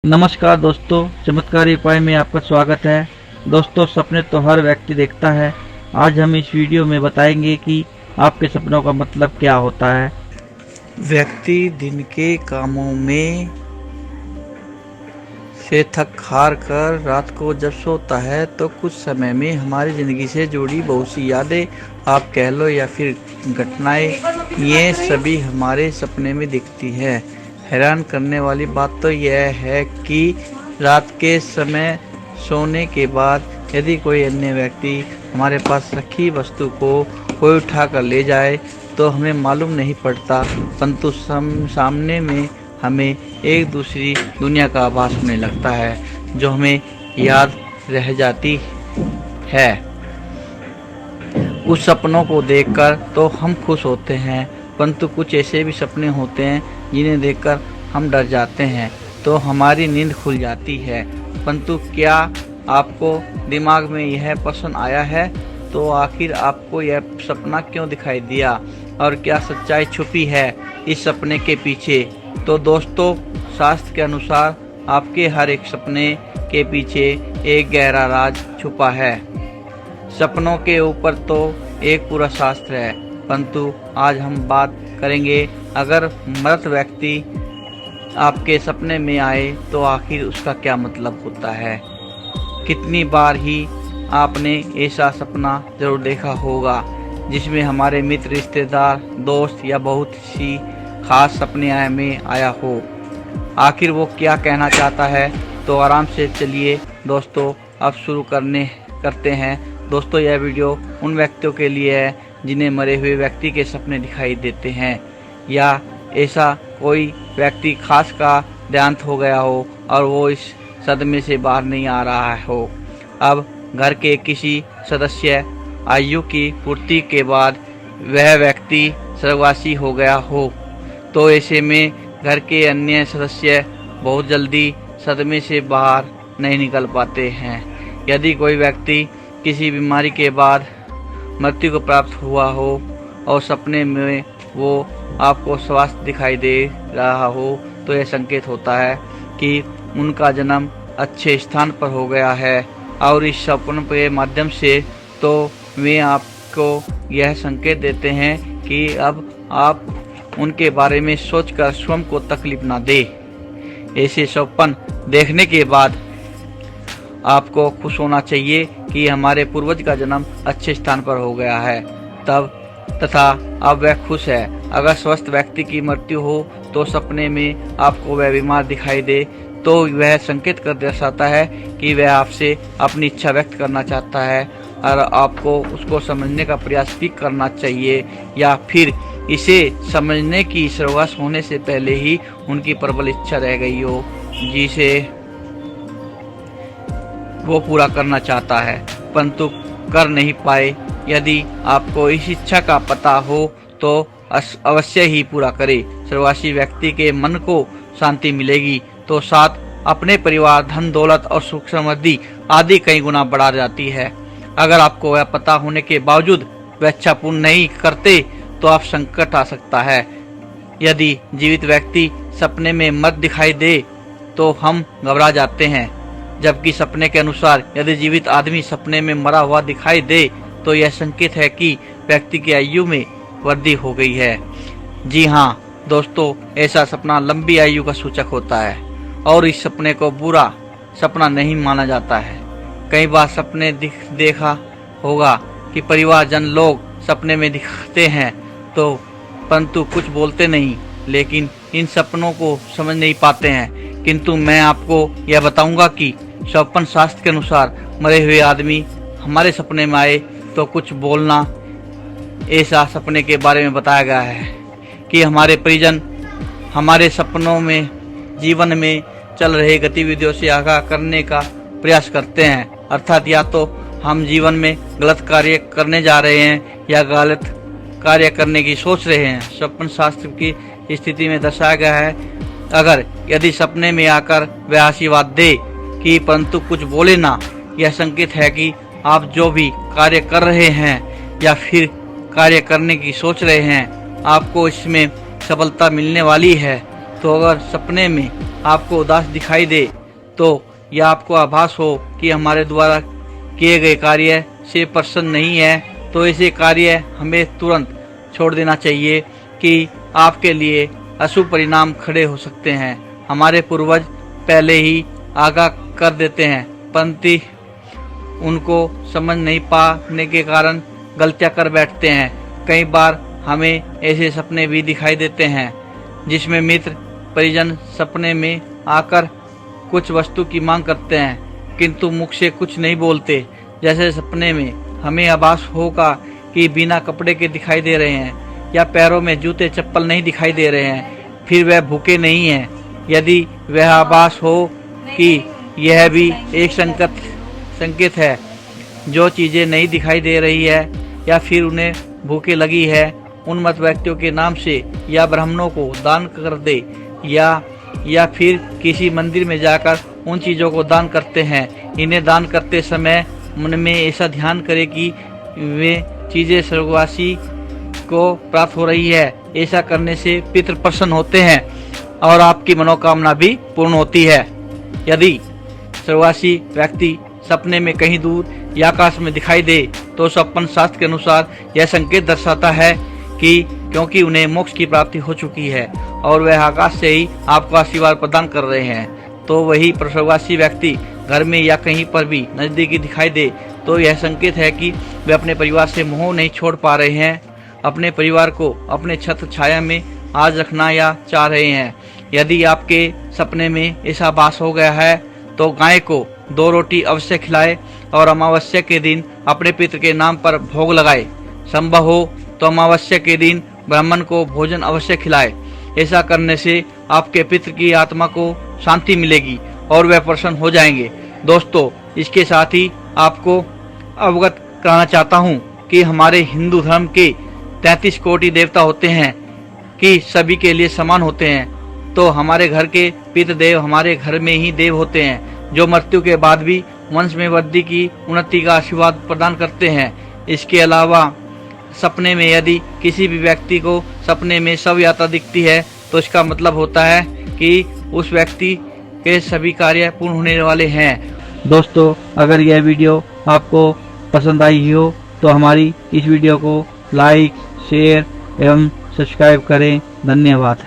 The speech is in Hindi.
नमस्कार दोस्तों, चमत्कारी उपाय में आपका स्वागत है। दोस्तों, सपने तो हर व्यक्ति देखता है। आज हम इस वीडियो में बताएंगे कि आपके सपनों का मतलब क्या होता है। व्यक्ति दिन के कामों में से थक हार कर रात को जब सोता है तो कुछ समय में हमारी ज़िंदगी से जुड़ी बहुत सी यादें, आप कह लो या फिर घटनाएं, ये सभी हमारे सपने में दिखती है। हैरान करने वाली बात तो यह है कि रात के समय सोने के बाद यदि कोई अन्य व्यक्ति हमारे पास रखी वस्तु को कोई उठा कर ले जाए तो हमें मालूम नहीं पड़ता, परंतु सामने में हमें एक दूसरी दुनिया का आभास होने लगता है जो हमें याद रह जाती है। उस सपनों को देखकर तो हम खुश होते हैं, परंतु कुछ ऐसे भी सपने होते हैं जिन्हें देखकर हम डर जाते हैं तो हमारी नींद खुल जाती है। परंतु क्या आपको दिमाग में यह प्रश्न आया है तो आखिर आपको यह सपना क्यों दिखाई दिया और क्या सच्चाई छुपी है इस सपने के पीछे? तो दोस्तों, शास्त्र के अनुसार आपके हर एक सपने के पीछे एक गहरा राज छुपा है। सपनों के ऊपर तो एक पूरा शास्त्र है, परंतु आज हम बात करेंगे अगर मृत व्यक्ति आपके सपने में आए तो आखिर उसका क्या मतलब होता है। कितनी बार ही आपने ऐसा सपना जरूर देखा होगा जिसमें हमारे मित्र, रिश्तेदार, दोस्त या बहुत सी खास सपने में आया हो। आखिर वो क्या कहना चाहता है? तो आराम से चलिए दोस्तों, अब शुरू करते हैं। दोस्तों, यह वीडियो उन व्यक्तियों के लिए है जिन्हें मरे हुए व्यक्ति के सपने दिखाई देते हैं या ऐसा कोई व्यक्ति खास का देहांत हो गया हो और वो इस सदमे से बाहर नहीं आ रहा हो। अब घर के किसी सदस्य आयु की पूर्ति के बाद वह व्यक्ति स्वर्गवासी हो गया हो तो ऐसे में घर के अन्य सदस्य बहुत जल्दी सदमे से बाहर नहीं निकल पाते हैं। यदि कोई व्यक्ति किसी बीमारी के बाद मृत्यु को प्राप्त हुआ हो और सपने में वो आपको स्वास्थ्य दिखाई दे रहा हो तो यह संकेत होता है कि उनका जन्म अच्छे स्थान पर हो गया है। और इस सपने के माध्यम से तो वे आपको यह संकेत देते हैं कि अब आप उनके बारे में सोचकर स्वयं को तकलीफ ना दे। ऐसे स्वप्न देखने के बाद आपको खुश होना चाहिए कि हमारे पूर्वज का जन्म अच्छे स्थान पर हो गया है तथा अब वह खुश है। अगर स्वस्थ व्यक्ति की मृत्यु हो तो सपने में आपको वह बीमार दिखाई दे तो वह संकेत कर दर्शाता है कि वह आपसे अपनी इच्छा व्यक्त करना चाहता है और आपको उसको समझने का प्रयास भी करना चाहिए या फिर इसे समझने की शुरुआत होने से पहले ही उनकी प्रबल इच्छा रह गई हो जिसे वो पूरा करना चाहता है परंतु कर नहीं पाए। यदि आपको इस इच्छा का पता हो तो अवश्य ही पूरा करे। स्वर्गवासी व्यक्ति के मन को शांति मिलेगी तो साथ अपने परिवार, धन दौलत और सुख समृद्धि आदि कई गुना बढ़ा जाती है। अगर आपको वह पता होने के बावजूद वह इच्छा पूर्ण नहीं करते तो आप संकट आ सकता है। यदि जीवित व्यक्ति सपने में मृत दिखाई दे तो हम घबरा जाते हैं, जबकि सपने के अनुसार यदि जीवित आदमी सपने में मरा हुआ दिखाई दे तो यह संकेत है कि व्यक्ति की आयु में वृद्धि हो गई है। जी हाँ दोस्तों, ऐसा सपना लंबी आयु का सूचक होता है और इस सपने को बुरा सपना नहीं माना जाता है। कई बार सपने देखा होगा कि परिवारजन लोग सपने में दिखते हैं तो परंतु कुछ बोलते नहीं, लेकिन इन सपनों को समझ नहीं पाते हैं। किंतु मैं आपको यह बताऊंगा कि स्वप्न शास्त्र के अनुसार मरे हुए आदमी हमारे सपने में आए तो कुछ बोलना। ऐसा सपने के बारे में बताया गया है कि हमारे परिजन हमारे सपनों में जीवन में चल रहे गतिविधियों से आगाह करने का प्रयास करते हैं, अर्थात या तो हम जीवन में गलत कार्य करने जा रहे हैं या गलत कार्य करने की सोच रहे हैं। स्वप्न शास्त्र की स्थिति में दर्शाया गया है अगर यदि सपने में आकर वह आशीर्वाद दे कि परंतु कुछ बोले ना, यह संकेत है कि आप जो भी कार्य कर रहे हैं या फिर कार्य करने की सोच रहे हैं आपको इसमें सफलता मिलने वाली है। तो अगर सपने में आपको उदास दिखाई दे तो यह आपको आभास हो कि हमारे द्वारा किए गए कार्य से प्रसन्न नहीं है, तो ऐसे कार्य हमें तुरंत छोड़ देना चाहिए कि आपके लिए अशुभ परिणाम खड़े हो सकते हैं। हमारे पूर्वज पहले ही आगाह कर देते हैं, परंतु उनको समझ नहीं पाने के कारण गलतियां कर बैठते हैं। कई बार हमें ऐसे सपने भी दिखाई देते हैं जिसमें मित्र परिजन सपने में आकर कुछ वस्तु की मांग करते हैं, किंतु मुख से कुछ नहीं बोलते। जैसे सपने में हमें आभास होगा कि बिना कपड़े के दिखाई दे रहे हैं या पैरों में जूते चप्पल नहीं दिखाई दे रहे हैं, फिर वह भूखे नहीं हैं। यदि वह आभास हो कि यह भी एक संकेत है, जो चीजें नहीं दिखाई दे रही है या फिर उन्हें भूखे लगी है, उन मत व्यक्तियों के नाम से या ब्राह्मणों को दान कर दे या फिर किसी मंदिर में जाकर उन चीज़ों को दान करते हैं। इन्हें दान करते समय मन में ऐसा ध्यान करे कि वे चीज़ें स्वर्गवासी को प्राप्त हो रही है। ऐसा करने से पितृ प्रसन्न होते हैं और आपकी मनोकामना भी पूर्ण होती है। यदि स्वर्गवासी व्यक्ति सपने में कहीं दूर या आकाश में दिखाई दे तो स्वप्न शास्त्र के अनुसार यह संकेत दर्शाता है कि क्योंकि उन्हें मोक्ष की प्राप्ति हो चुकी है और वह आकाश से ही आपको आशीर्वाद प्रदान कर रहे हैं। तो वही स्वर्गवासी व्यक्ति घर में या कहीं पर भी नजदीकी दिखाई दे तो यह संकेत है कि वे अपने परिवार से मोह नहीं छोड़ पा रहे हैं, अपने परिवार को अपने छत्र छाया में आज रखना या चाह रहे हैं। यदि आपके सपने में ऐसा आभास हो गया है तो गाय को 2 रोटी अवश्य खिलाए और अमावस्या के दिन अपने पितृ के नाम पर भोग लगाए। संभव हो तो अमावस्या के दिन ब्राह्मण को भोजन अवश्य खिलाए। ऐसा करने से आपके पितृ की आत्मा को शांति मिलेगी और वह प्रसन्न हो जाएंगे। दोस्तों, इसके साथ ही आपको अवगत कराना चाहता हूँ कि हमारे हिंदू धर्म के 33 कोटि देवता होते हैं कि सभी के लिए समान होते हैं। तो हमारे घर के पितृदेव हमारे घर में ही देव होते हैं, जो मृत्यु के बाद भी वंश में वृद्धि की उन्नति का आशीर्वाद प्रदान करते हैं। इसके अलावा सपने में यदि किसी भी व्यक्ति को सपने में शव यात्रा दिखती है तो इसका मतलब होता है कि उस व्यक्ति के सभी कार्य पूर्ण होने वाले हैं। दोस्तों, अगर यह वीडियो आपको पसंद आई हो तो हमारी इस वीडियो को लाइक, शेयर एवं सब्सक्राइब करें। धन्यवाद।